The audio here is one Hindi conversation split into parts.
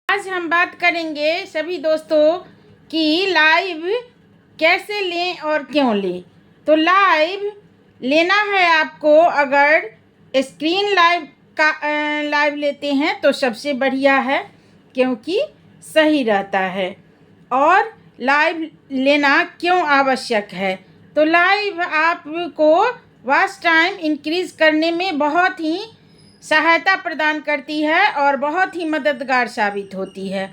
आज हम बात करेंगे सभी दोस्तों कि लाइव कैसे लें और क्यों लें। तो लाइव लेना है आपको, अगर स्क्रीन लाइव लेते हैं तो सबसे बढ़िया है, क्योंकि सही रहता है। और लाइव लेना क्यों आवश्यक है, तो लाइव आपको वॉच टाइम इंक्रीज़ करने में बहुत ही सहायता प्रदान करती है और बहुत ही मददगार साबित होती है।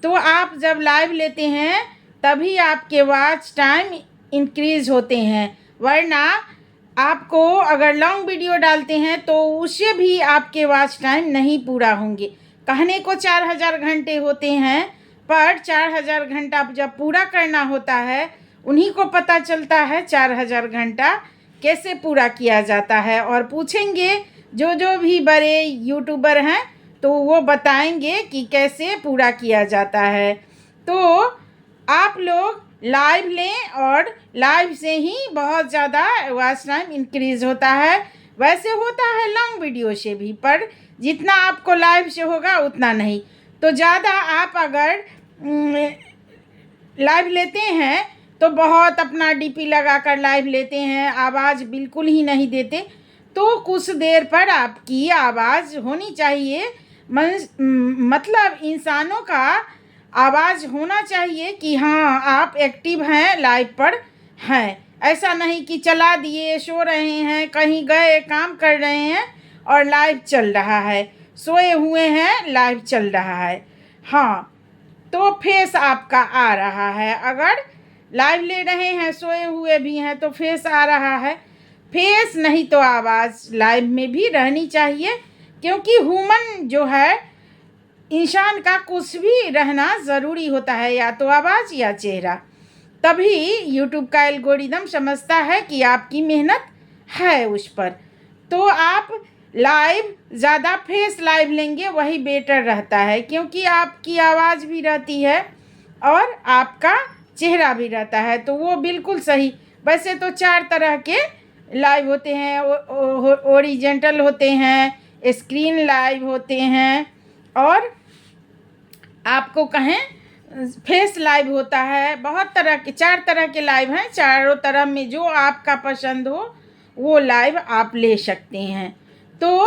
तो आप जब लाइव लेते हैं तभी आपके वॉच टाइम इंक्रीज़ होते हैं, वरना आपको अगर लॉन्ग वीडियो डालते हैं तो उससे भी आपके वॉच टाइम नहीं पूरा होंगे। कहने को 4000 घंटे होते हैं, पर 4000 घंटा जब पूरा करना होता है उन्हीं को पता चलता है 4000 घंटा कैसे पूरा किया जाता है। और पूछेंगे जो भी बड़े यूट्यूबर हैं तो वो बताएंगे कि कैसे पूरा किया जाता है। तो आप लोग लाइव लें और लाइव से ही बहुत ज़्यादा वॉच टाइम इंक्रीज़ होता है। वैसे होता है लॉन्ग वीडियो से भी, पर जितना आपको लाइव से होगा उतना नहीं। तो ज़्यादा आप अगर लाइव लेते हैं तो बहुत अपना डीपी लगाकर लाइव लेते हैं, आवाज़ बिल्कुल ही नहीं देते, तो कुछ देर पर आपकी आवाज़ होनी चाहिए। मतलब इंसानों का आवाज़ होना चाहिए कि हाँ आप एक्टिव हैं, लाइव पर हैं। ऐसा नहीं कि चला दिए, सो रहे हैं, कहीं गए, काम कर रहे हैं और लाइव चल रहा है, सोए हुए हैं लाइव चल रहा है। हाँ, तो फेस आपका आ रहा है, अगर लाइव ले रहे हैं सोए हुए भी हैं तो फेस आ रहा है। फेस नहीं तो आवाज़ लाइव में भी रहनी चाहिए, क्योंकि ह्यूमन जो है इंसान का कुछ भी रहना ज़रूरी होता है, या तो आवाज़ या चेहरा। तभी यूट्यूब का एल्गोरिदम समझता है कि आपकी मेहनत है उस पर। तो आप लाइव ज़्यादा फेस लाइव लेंगे वही बेटर रहता है, क्योंकि आपकी आवाज़ भी रहती है और आपका चेहरा भी रहता है, तो वो बिल्कुल सही। वैसे तो 4 तरह के लाइव होते हैं, ओरिजेंटल होते हैं, स्क्रीन लाइव होते हैं, और आपको कहें फेस लाइव होता है। बहुत तरह के 4 तरह के लाइव हैं। चारों तरह में जो आपका पसंद हो वो लाइव आप ले सकते हैं। तो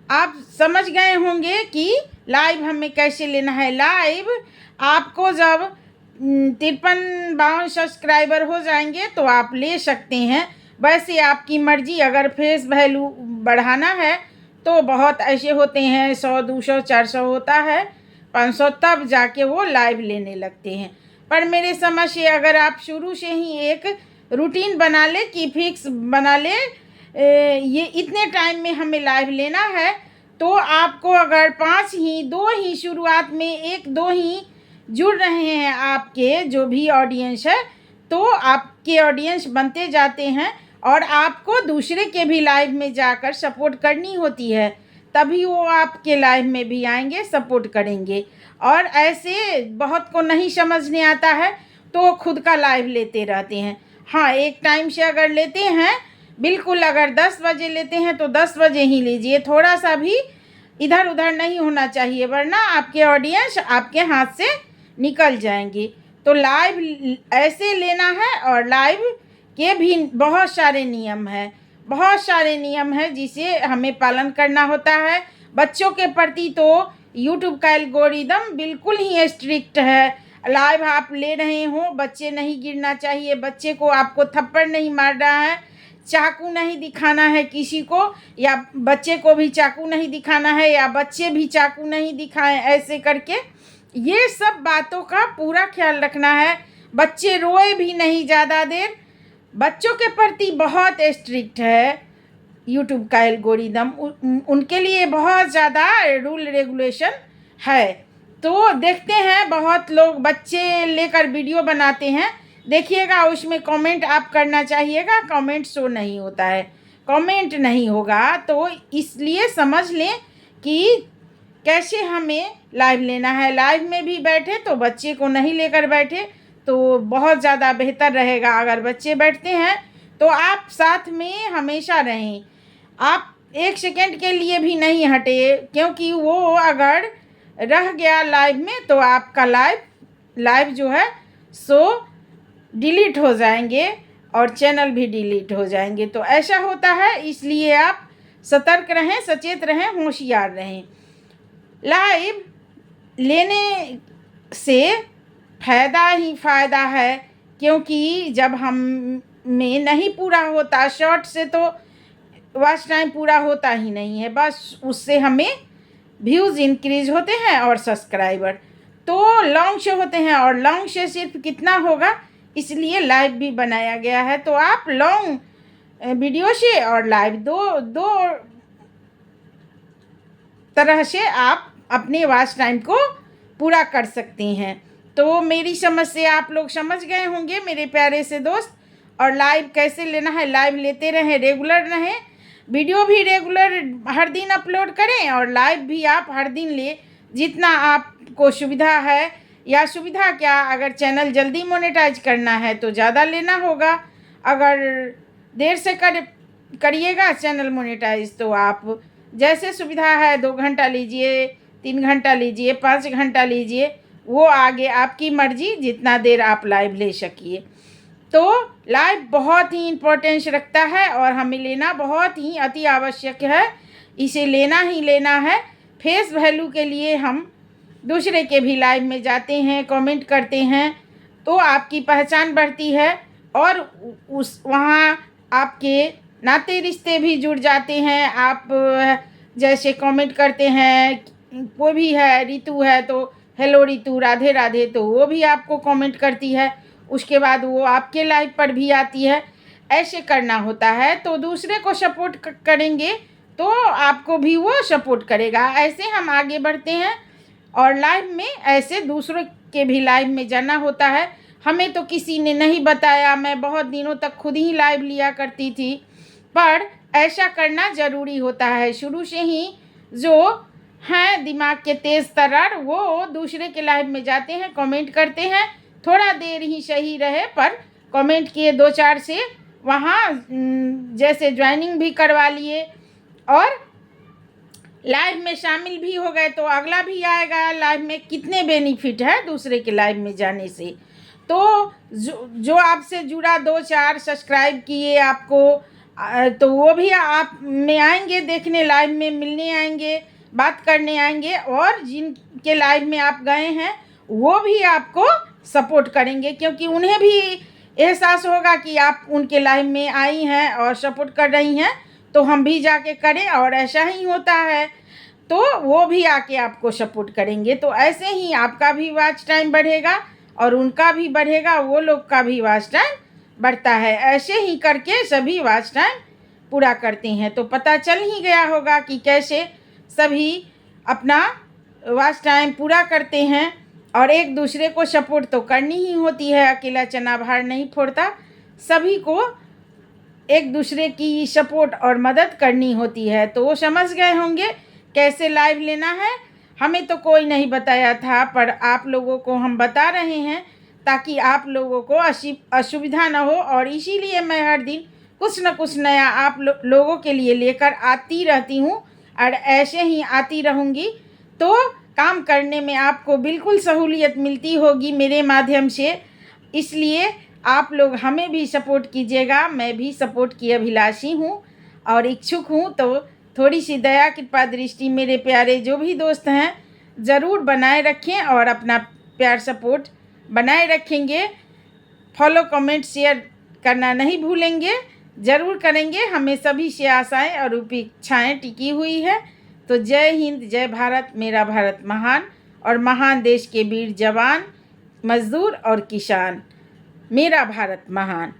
आप समझ गए होंगे कि लाइव हमें कैसे लेना है। लाइव आपको जब 53-52 सब्सक्राइबर हो जाएंगे तो आप ले सकते हैं। वैसे आपकी मर्ज़ी, अगर फेस वैल्यू बढ़ाना है तो बहुत ऐसे होते हैं 100, 200, 400 होता है, 500, तब जाके वो लाइव लेने लगते हैं। पर मेरे समझ से अगर आप शुरू से ही एक रूटीन बना ले कि फिक्स बना ले, ये इतने टाइम में हमें लाइव लेना है, तो आपको अगर 5 ही 2 ही शुरुआत में 1-2 ही जुड़ रहे हैं आपके जो भी ऑडियंस है, तो आपके ऑडियंस बनते जाते हैं और आपको दूसरे के भी लाइव में जाकर सपोर्ट करनी होती है, तभी वो आपके लाइव में भी आएंगे, सपोर्ट करेंगे। और ऐसे बहुत को नहीं समझने आता है तो खुद का लाइव लेते रहते हैं। हाँ, एक टाइम से अगर लेते हैं, बिल्कुल अगर 10 बजे लेते हैं तो 10 बजे ही लीजिए, थोड़ा सा भी इधर उधर नहीं होना चाहिए, वरना आपके ऑडियंस आपके हाथ से निकल जाएंगे। तो लाइव ऐसे लेना है, और लाइव के भी बहुत सारे नियम हैं, बहुत सारे नियम हैं जिसे हमें पालन करना होता है। बच्चों के प्रति तो यूट्यूब का एल्गोरिदम बिल्कुल ही स्ट्रिक्ट है। लाइव आप ले रहे हो, बच्चे नहीं गिरना चाहिए, बच्चे को आपको थप्पड़ नहीं मार रहा है, चाकू नहीं दिखाना है किसी को, या बच्चे को भी चाकू नहीं दिखाना है, या बच्चे भी चाकू नहीं दिखाएं, ऐसे करके ये सब बातों का पूरा ख्याल रखना है। बच्चे रोए भी नहीं ज़्यादा देर, बच्चों के प्रति बहुत स्ट्रिक्ट है यूट्यूब का एल्गोरिदम, उनके लिए बहुत ज़्यादा रूल रेगुलेशन है। तो देखते हैं बहुत लोग बच्चे लेकर वीडियो बनाते हैं, देखिएगा उसमें कमेंट आप करना चाहिएगा, कमेंट शो नहीं होता है, कमेंट नहीं होगा। तो इसलिए समझ लें कि कैसे हमें लाइव लेना है। लाइव में भी बैठे तो बच्चे को नहीं लेकर बैठे तो बहुत ज़्यादा बेहतर रहेगा। अगर बच्चे बैठते हैं तो आप साथ में हमेशा रहें, आप 1 सेकंड के लिए भी नहीं हटे, क्योंकि वो अगर रह गया लाइव में तो आपका लाइव जो है सो डिलीट हो जाएंगे और चैनल भी डिलीट हो जाएंगे। तो ऐसा होता है, इसलिए आप सतर्क रहें, सचेत रहें, होशियार रहें। लाइव लेने से फ़ायदा ही फ़ायदा है, क्योंकि जब हम में नहीं पूरा होता, शॉर्ट से तो वॉच टाइम पूरा होता ही नहीं है, बस उससे हमें व्यूज़ इंक्रीज होते हैं और सब्सक्राइबर। तो लॉन्ग से होते हैं और लॉन्ग से सिर्फ कितना होगा, इसलिए लाइव भी बनाया गया है। तो आप लॉन्ग वीडियो से और लाइव दो तरह से आप अपने वॉच टाइम को पूरा कर सकते हैं। तो मेरी समझ से आप लोग समझ गए होंगे मेरे प्यारे से दोस्त। और लाइव कैसे लेना है, लाइव लेते रहें, रेगुलर रहें, वीडियो भी रेगुलर हर दिन अपलोड करें और लाइव भी आप हर दिन ले, जितना आपको सुविधा है। या सुविधा क्या, अगर चैनल जल्दी मोनेटाइज करना है तो ज़्यादा लेना होगा, अगर देर से करिएगा चैनल मोनेटाइज तो आप जैसे सुविधा है 2 घंटा लीजिए, 3 घंटा लीजिए, 5 घंटा लीजिए, वो आगे आपकी मर्जी, जितना देर आप लाइव ले सकिए। तो लाइव बहुत ही इम्पोर्टेंस रखता है और हमें लेना बहुत ही अति आवश्यक है, इसे लेना ही लेना है। फेस वैल्यू के लिए हम दूसरे के भी लाइव में जाते हैं, कमेंट करते हैं, तो आपकी पहचान बढ़ती है और उस वहाँ आपके नाते रिश्ते भी जुड़ जाते हैं। आप जैसे कमेंट करते हैं, कोई भी है, रितु है तो हेलो रितु, राधे राधे, तो वो भी आपको कमेंट करती है, उसके बाद वो आपके लाइव पर भी आती है। ऐसे करना होता है, तो दूसरे को सपोर्ट करेंगे तो आपको भी वो सपोर्ट करेगा। ऐसे हम आगे बढ़ते हैं और लाइव में ऐसे दूसरों के भी लाइव में जाना होता है। हमें तो किसी ने नहीं बताया, मैं बहुत दिनों तक खुद ही लाइव लिया करती थी, पर ऐसा करना ज़रूरी होता है। शुरू से ही जो हैं दिमाग के तेज़ तर्रार, वो दूसरे के लाइव में जाते हैं, कमेंट करते हैं, थोड़ा देर ही सही रहे पर कमेंट किए 2-4 से, वहाँ जैसे ज्वाइनिंग भी करवा लिए और लाइव में शामिल भी हो गए, तो अगला भी आएगा। लाइव में कितने बेनिफिट है दूसरे के लाइव में जाने से। तो जो आपसे जुड़ा 2-4 सब्सक्राइब किए आपको, तो वो भी आप में आएंगे, देखने लाइव में मिलने आएंगे, बात करने आएंगे, और जिनके लाइव में आप गए हैं वो भी आपको सपोर्ट करेंगे, क्योंकि उन्हें भी एहसास होगा कि आप उनके लाइव में आई हैं और सपोर्ट कर रही हैं, तो हम भी जाके करें। और ऐसा ही होता है, तो वो भी आके आपको सपोर्ट करेंगे। तो ऐसे ही आपका भी वॉच टाइम बढ़ेगा और उनका भी बढ़ेगा, वो लोग का भी वॉच टाइम बढ़ता है। ऐसे ही करके सभी वॉच टाइम पूरा करते हैं। तो पता चल ही गया होगा कि कैसे सभी अपना वॉच टाइम पूरा करते हैं। और एक दूसरे को सपोर्ट तो करनी ही होती है, अकेला चना भार नहीं फोड़ता, सभी को एक दूसरे की सपोर्ट और मदद करनी होती है। तो वो समझ गए होंगे कैसे लाइव लेना है। हमें तो कोई नहीं बताया था, पर आप लोगों को हम बता रहे हैं ताकि आप लोगों को असुविधा ना हो। और इसीलिए मैं हर दिन कुछ न कुछ नया आप लोगों के लिए लेकर आती रहती हूँ और ऐसे ही आती रहूँगी। तो काम करने में आपको बिल्कुल सहूलियत मिलती होगी मेरे माध्यम से, इसलिए आप लोग हमें भी सपोर्ट कीजिएगा। मैं भी सपोर्ट की अभिलाषी हूँ और इच्छुक हूँ, तो थोड़ी सी दया कृपा दृष्टि मेरे प्यारे जो भी दोस्त हैं ज़रूर बनाए रखें और अपना प्यार सपोर्ट बनाए रखेंगे। फॉलो कमेंट शेयर करना नहीं भूलेंगे, ज़रूर करेंगे। हमें सभी से आशाएं और अपेक्षाएं टिकी हुई है। तो जय हिंद, जय भारत, मेरा भारत महान, और महान देश के वीर जवान, मजदूर और किसान, मेरा भारत महान।